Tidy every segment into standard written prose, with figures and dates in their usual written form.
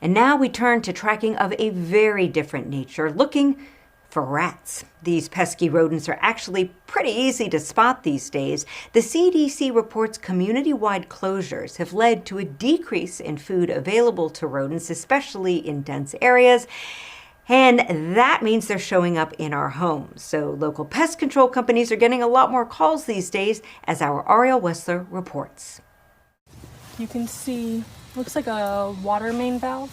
And now we turn to tracking of a very different nature, looking for rats. These pesky rodents are actually pretty easy to spot these days. The CDC reports community-wide closures have led to a decrease in food available to rodents, especially in dense areas. And that means they're showing up in our homes. So local pest control companies are getting a lot more calls these days, as our Ariel Wessler reports. You can see, looks like a water main valve.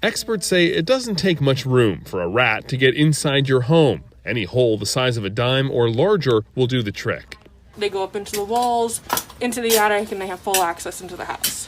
Experts say it doesn't take much room for a rat to get inside your home. Any hole the size of a dime or larger will do the trick. They go up into the walls, into the attic, and they have full access into the house.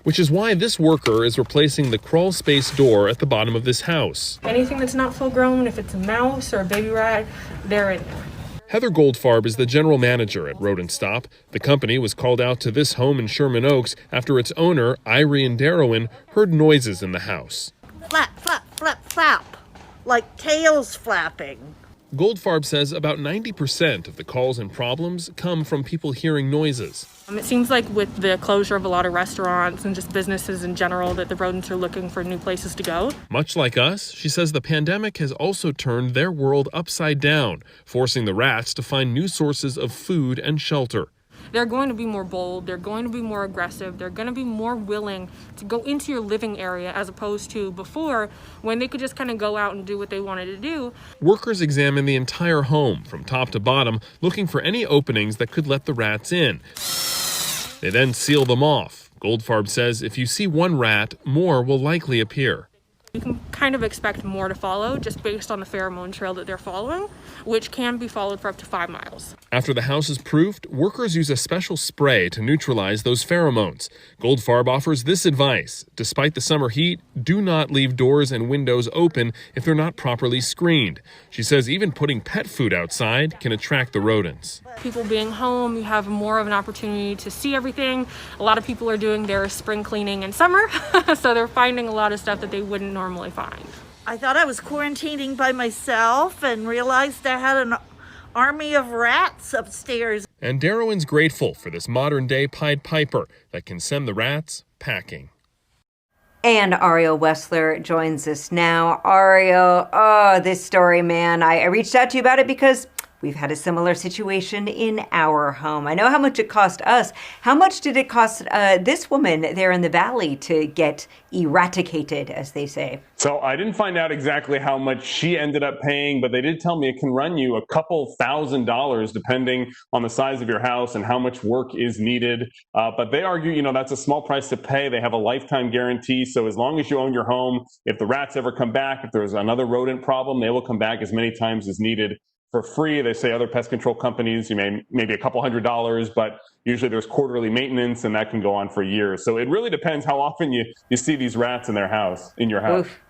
Which is why this worker is replacing the crawl space door at the bottom of this house. Anything that's not full grown, if it's a mouse or a baby rat, they're in there. Heather Goldfarb is the general manager at Rodent Stop. The company was called out to this home in Sherman Oaks after its owner, Irene Darrowan, heard noises in the house. Flap, flap, flap, flap, like tails flapping. Goldfarb says about 90% of the calls and problems come from people hearing noises. It seems like with the closure of a lot of restaurants and just businesses in general that the rodents are looking for new places to go. Much like us, she says the pandemic has also turned their world upside down, forcing the rats to find new sources of food and shelter. They're going to be more bold, they're going to be more aggressive, they're going to be more willing to go into your living area as opposed to before when they could just kind of go out and do what they wanted to do. Workers examine the entire home from top to bottom, looking for any openings that could let the rats in. They then seal them off. Goldfarb says if you see one rat, more will likely appear. You can kind of expect more to follow just based on the pheromone trail that they're following, which can be followed for up to 5 miles. After the house is proofed, workers use a special spray to neutralize those pheromones. Goldfarb offers this advice. Despite the summer heat, do not leave doors and windows open if they're not properly screened. She says even putting pet food outside can attract the rodents. People being home, you have more of an opportunity to see everything. A lot of people are doing their spring cleaning in summer, so they're finding a lot of stuff that they wouldn't normally find. I thought I was quarantining by myself and realized I had an army of rats upstairs. And Darrowan's grateful for this modern-day Pied Piper that can send the rats packing. And Ariel Wessler joins us now. Ariel, this story, man, I reached out to you about it because we've had a similar situation in our home. I know how much it cost us. How much did it cost this woman there in the valley to get eradicated, as they say? So I didn't find out exactly how much she ended up paying, but they did tell me it can run you a couple $1,000s depending on the size of your house and how much work is needed. But they argue, that's a small price to pay. They have a lifetime guarantee. So as long as you own your home, if the rats ever come back, if there's another rodent problem, they will come back as many times as needed for free. They say other pest control companies, maybe a couple $100s, but usually there's quarterly maintenance and that can go on for years. So it really depends how often you see these rats in your house. Oof.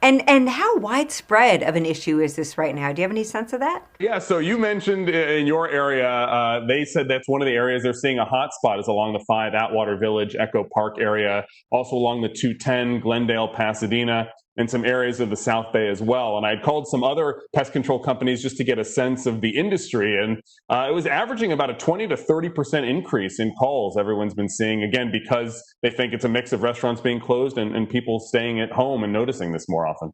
And how widespread of an issue is this right now? Do you have any sense of that? Yeah, so you mentioned in your area, they said that's one of the areas they're seeing a hot spot is along the 5 Atwater Village, Echo Park area, also along the 210, Glendale, Pasadena, and some areas of the South Bay as well. And I had called some other pest control companies just to get a sense of the industry. And it was averaging about a 20 to 30% increase in calls everyone's been seeing, again, because they think it's a mix of restaurants being closed and people staying at home and noticing this more often.